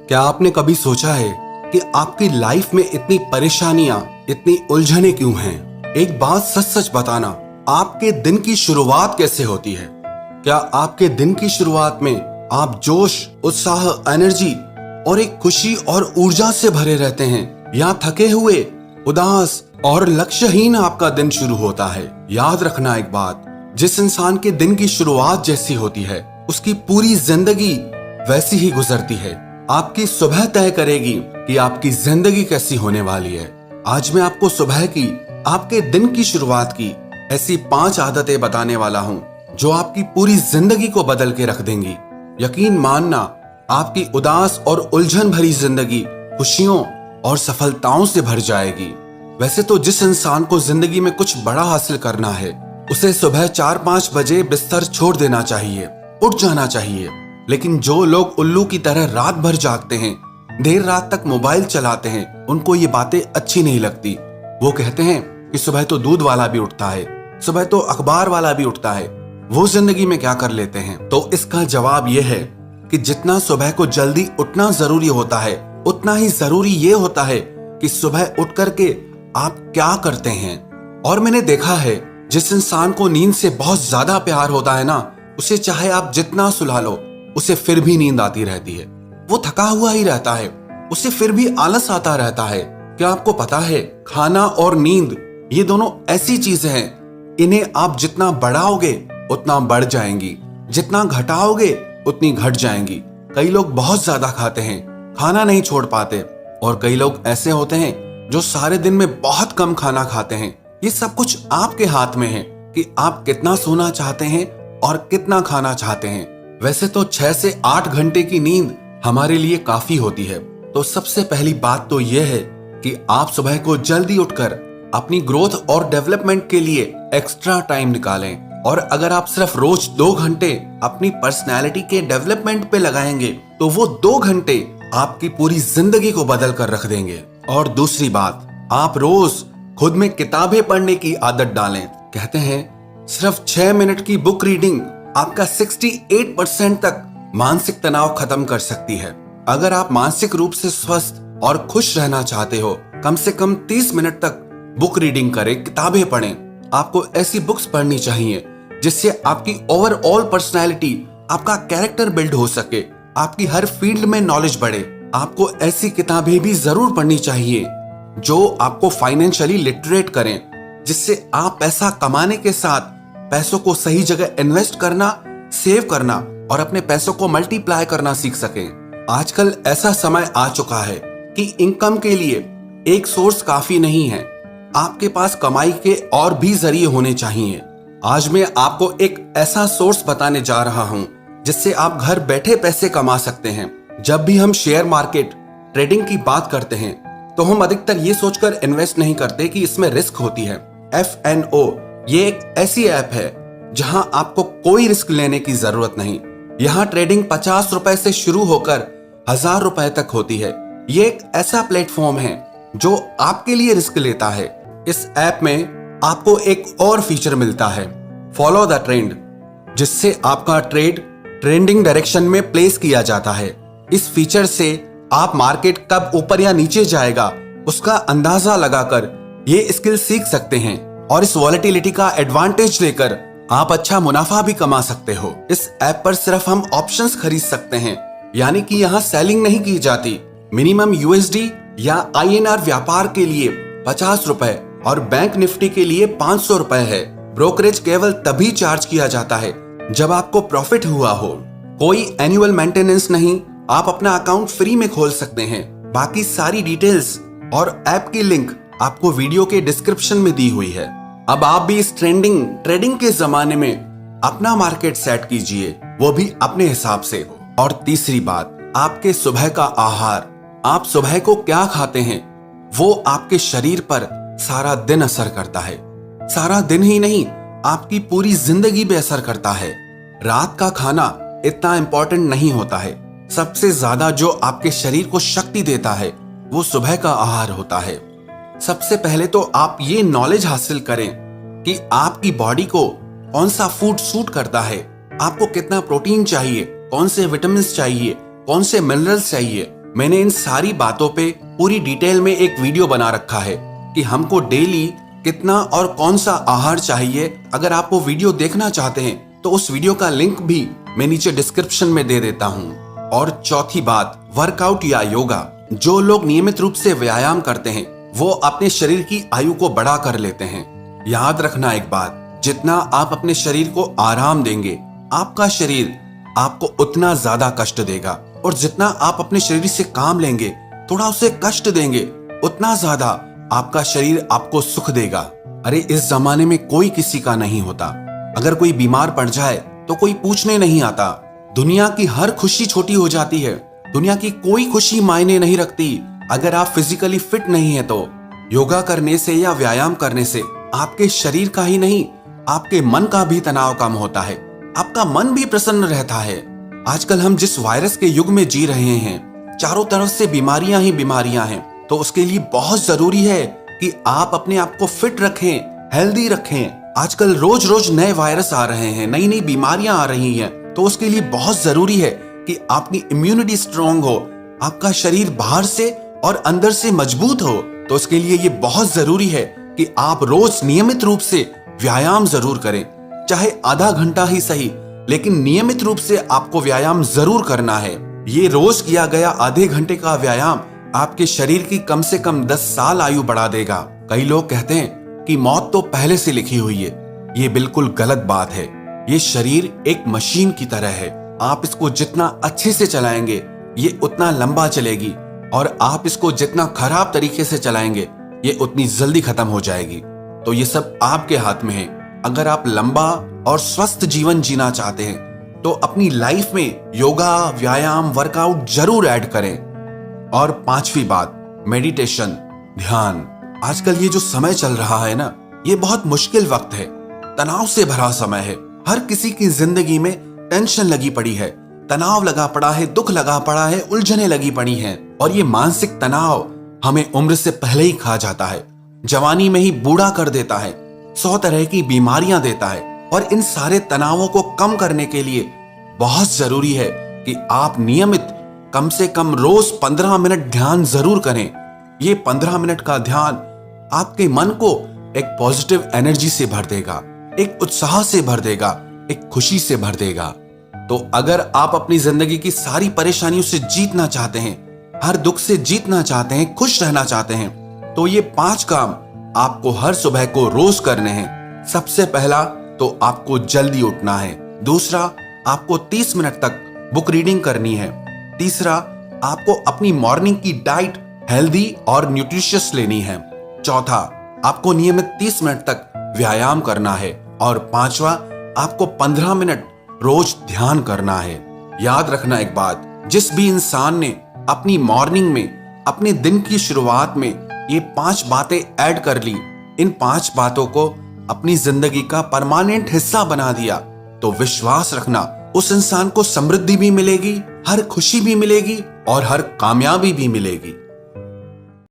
क्या आपने कभी सोचा है कि आपकी लाइफ में इतनी परेशानियां, इतनी उलझने क्यों हैं? एक बात सच सच बताना, आपके दिन की शुरुआत कैसे होती है? क्या आपके दिन की शुरुआत में आप जोश, उत्साह, एनर्जी और एक खुशी और ऊर्जा से भरे रहते हैं, या थके हुए, उदास और लक्ष्यहीन आपका दिन शुरू होता है? याद रखना एक बात, जिस इंसान के दिन की शुरुआत जैसी होती है, उसकी पूरी जिंदगी वैसी ही गुजरती है। आपकी सुबह तय करेगी कि आपकी जिंदगी कैसी होने वाली है। आज मैं आपको सुबह की, आपके दिन की शुरुआत की ऐसी 5 आदतें बताने वाला हूं जो आपकी पूरी जिंदगी को बदल के रख देंगी। यकीन मानना, आपकी उदास और उलझन भरी जिंदगी खुशियों और सफलताओं से भर जाएगी। वैसे तो जिस इंसान को जिंदगी में कुछ बड़ा हासिल करना है, उसे सुबह 4-5 बजे बिस्तर छोड़ देना चाहिए, उठ जाना चाहिए। लेकिन जो लोग उल्लू की तरह रात भर जागते हैं, देर रात तक मोबाइल चलाते हैं, उनको ये बातें अच्छी नहीं लगती। वो कहते हैं कि सुबह तो दूध वाला भी उठता है, सुबह तो अखबार वाला भी उठता है, वो जिंदगी में क्या कर लेते हैं? तो इसका जवाब यह है कि जितना सुबह को जल्दी उठना जरूरी होता है, उतना ही जरूरी ये होता है कि सुबह उठ करके आप क्या करते हैं। और मैंने देखा है, जिस इंसान को नींद से बहुत ज्यादा प्यार होता है ना, उसे चाहे आप जितना सुला लो, उसे फिर भी नींद आती रहती है। वो थका हुआ ही रहता है, उसे फिर भी आलस आता रहता है। क्या आपको पता है, खाना और नींद ये दोनों ऐसी चीजें हैं, इन्हें आप जितना बढ़ाओगे उतना बढ़ जाएंगी, जितना घटाओगे उतनी घट जाएंगी। कई लोग बहुत ज्यादा खाते हैं, खाना नहीं छोड़ पाते, और कई लोग ऐसे होते हैं जो सारे दिन में बहुत कम खाना खाते हैं। ये सब कुछ आपके हाथ में है कि आप कितना सोना चाहते हैं और कितना खाना चाहते हैं। वैसे तो 6 से 8 घंटे की नींद हमारे लिए काफी होती है। तो सबसे पहली बात तो यह है कि आप सुबह को जल्दी उठकर अपनी ग्रोथ और डेवलपमेंट के लिए एक्स्ट्रा टाइम निकालें। और अगर आप सिर्फ रोज 2 घंटे अपनी पर्सनैलिटी के डेवलपमेंट पे लगाएंगे, तो वो 2 घंटे आपकी पूरी जिंदगी को बदल कर रख देंगे। और दूसरी बात, आप रोज खुद में किताबें पढ़ने की आदत डालें। कहते हैं सिर्फ 6 मिनट की बुक रीडिंग आपका 68% तक मानसिक तनाव खत्म कर सकती है। अगर आप मानसिक रूप से स्वस्थ और खुश रहना चाहते हो, कम से कम 30 मिनट तक बुक रीडिंग करें, किताबें पढ़ें। आपको ऐसी बुक्स पढ़नी चाहिए जिससे आपकी ओवरऑल पर्सनैलिटी, आपका कैरेक्टर बिल्ड हो सके, आपकी हर फील्ड में नॉलेज बढ़े। आपको ऐसी किताबें भी जरूर पढ़नी चाहिए जो आपको फाइनेंशियली लिटरेट करें, जिससे आप पैसा कमाने के साथ पैसों को सही जगह इन्वेस्ट करना, सेव करना और अपने पैसों को मल्टीप्लाई करना सीख सकें। आजकल ऐसा समय आ चुका है कि इनकम के लिए एक सोर्स काफी नहीं है, आपके पास कमाई के और भी जरिए होने चाहिए। आज मैं आपको एक ऐसा सोर्स बताने जा रहा हूं जिससे आप घर बैठे पैसे कमा सकते हैं। जब भी हम शेयर मार्केट, ट्रेडिंग की बात करते हैं, तो हम अधिकतर ये सोचकर इन्वेस्ट नहीं करते कि इसमें रिस्क होती है। FNO ये एक ऐसी ऐप है जहां आपको कोई रिस्क लेने की जरूरत नहीं। यहां ट्रेडिंग 50 रुपए से शुरू होकर 1000 रुपए तक होती है। ये एक ऐसा प्लेटफॉर्म है जो आपके लिए रिस्क लेता है। इस ऐप में आपको एक और फीचर मिलता है, फॉलो द ट्रेंड, जिससे आपका ट्रेड ट्रेंडिंग डायरेक्शन में प्लेस किया जाता है। इस फीचर से आप मार्केट कब ऊपर या नीचे जाएगा उसका अंदाजा लगाकर ये स्किल सीख सकते हैं, और इस वॉलेटिलिटी का एडवांटेज लेकर आप अच्छा मुनाफा भी कमा सकते हो। इस ऐप पर सिर्फ हम ऑप्शंस खरीद सकते हैं, यानी कि यहाँ सेलिंग नहीं की जाती। मिनिमम USD या INR व्यापार के लिए 50 रुपए और बैंक निफ्टी के लिए 500 रुपए है। ब्रोकरेज केवल तभी चार्ज किया जाता है जब आपको प्रॉफिट हुआ हो। कोई एनुअल मेंटेनेंस नहीं, आप अपना अकाउंट फ्री में खोल सकते हैं। बाकी सारी डिटेल्स और ऐप की लिंक आपको वीडियो के डिस्क्रिप्शन में दी हुई है। अब आप भी इस ट्रेडिंग के जमाने में अपना मार्केट सेट कीजिए, वो भी अपने हिसाब से। और तीसरी बात, आपके सुबह का आहार, आप सुबह को क्या खाते हैं, वो आपके शरीर पर सारा दिन असर करता है। सारा दिन ही नहीं, आपकी पूरी जिंदगी पे असर करता है। रात का खाना इतना इंपॉर्टेंट नहीं होता है। सबसे ज्यादा जो आपके शरीर को शक्ति देता है वो सुबह का आहार होता है। सबसे पहले तो आप ये नॉलेज हासिल करें कि आपकी बॉडी को कौन सा फूड सूट करता है, आपको कितना प्रोटीन चाहिए, कौन से विटामिन चाहिए, कौन से मिनरल्स चाहिए। मैंने इन सारी बातों पे पूरी डिटेल में एक वीडियो बना रखा है कि हमको डेली कितना और कौन सा आहार चाहिए। अगर आप वो वीडियो देखना चाहते हैं तो उस वीडियो का लिंक भी मैं नीचे डिस्क्रिप्शन में दे देता हूँ। और चौथी बात, वर्कआउट या योगा। जो लोग नियमित रूप से व्यायाम करते हैं वो अपने शरीर की आयु को बढ़ा कर लेते हैं। याद रखना एक बात, जितना आप अपने शरीर को आराम देंगे आपका शरीर आपको उतना ज्यादा कष्ट देगा, और जितना आप अपने शरीर से काम लेंगे, थोड़ा उसे कष्ट देंगे, उतना ज्यादा आपका शरीर आपको सुख देगा। अरे इस जमाने में कोई किसी का नहीं होता। अगर कोई बीमार पड़ जाए तो कोई पूछने नहीं आता। दुनिया की हर खुशी छोटी हो जाती है। दुनिया की कोई खुशी मायने नहीं रखती अगर आप फिजिकली फिट नहीं है तो। योगा करने से या व्यायाम करने से आपके शरीर का ही नहीं, आपके मन का भी तनाव कम होता है, आपका मन भी प्रसन्न रहता है। आजकल हम जिस वायरस के युग में जी रहे हैं, चारों तरफ से बीमारियां ही बीमारियां हैं, तो उसके लिए बहुत जरूरी है कि आप अपने आप को फिट रखें, हेल्दी रखें। आजकल रोज रोज नए वायरस आ रहे हैं, नई नई बीमारियां आ रही हैं, तो उसके लिए बहुत जरूरी है कि आपकी इम्यूनिटी स्ट्रांग हो, आपका शरीर बाहर से और अंदर से मजबूत हो। तो उसके लिए ये बहुत जरूरी है कि आप रोज नियमित रूप से व्यायाम जरूर करें, चाहे आधा घंटा ही सही, लेकिन नियमित रूप से आपको व्यायाम जरूर करना है। ये रोज किया गया आधे घंटे का व्यायाम आपके शरीर की कम से कम 10 साल आयु बढ़ा देगा। कई लोग कहते हैं कि मौत तो पहले से लिखी हुई है। ये बिल्कुल गलत बात है। ये शरीर एक मशीन की तरह है। आप इसको जितना अच्छे से चलाएंगे ये उतना लंबा चलेगी, और आप इसको जितना खराब तरीके से चलाएंगे ये उतनी जल्दी खत्म हो जाएगी। तो ये सब आपके हाथ में है। अगर आप लंबा और स्वस्थ जीवन जीना चाहते हैं तो अपनी लाइफ में योगा, व्यायाम, वर्कआउट जरूर ऐड करें। और पांचवी बात, मेडिटेशन, ध्यान। आजकल ये जो समय चल रहा है ना, ये बहुत मुश्किल वक्त है, तनाव से भरा समय है। हर किसी की जिंदगी में टेंशन लगी पड़ी है, तनाव लगा पड़ा है, दुख लगा पड़ा है, उलझने लगी पड़ी हैं। और ये मानसिक तनाव हमें उम्र से पहले ही खा जाता है, जवानी में ही बूढ़ा कर देता है, 100 तरह की बीमारियां देता है। और इन सारे तनावों को कम करने के लिए बहुत जरूरी है कि आप नियमित कम से कम रोज 15 मिनट ध्यान जरूर करें। ये 15 मिनट का ध्यान आपके मन को एक पॉजिटिव एनर्जी से भर देगा, एक उत्साह से भर देगा, एक खुशी से भर देगा। तो अगर आप अपनी जिंदगी की सारी परेशानियों से जीतना चाहते हैं, हर दुख से जीतना चाहते हैं, खुश रहना चाहते हैं, तो ये 5 काम आपको हर सुबह को रोज करने हैं। सबसे पहला तो आपको जल्दी उठना है। दूसरा, आपको 30 मिनट तक बुक रीडिंग करनी है। तीसरा, आपको अपनी मॉर्निंग की डाइट हेल्दी और न्यूट्रिशियस लेनी है। चौथा, आपको नियमित 30 मिनट तक व्यायाम करना है। और पांचवा, आपको 15 मिनट रोज ध्यान करना है। याद रखना एक बात, जिस भी इंसान ने अपनी मॉर्निंग में, अपने दिन की शुरुआत में ये 5 बातें ऐड कर ली, इन 5 बातों को अपनी जिंदगी का परमानेंट हिस्सा बना दिया, तो विश्वास रखना उस इंसान को समृद्धि भी मिलेगी, हर खुशी भी मिलेगी और हर कामयाबी भी मिलेगी।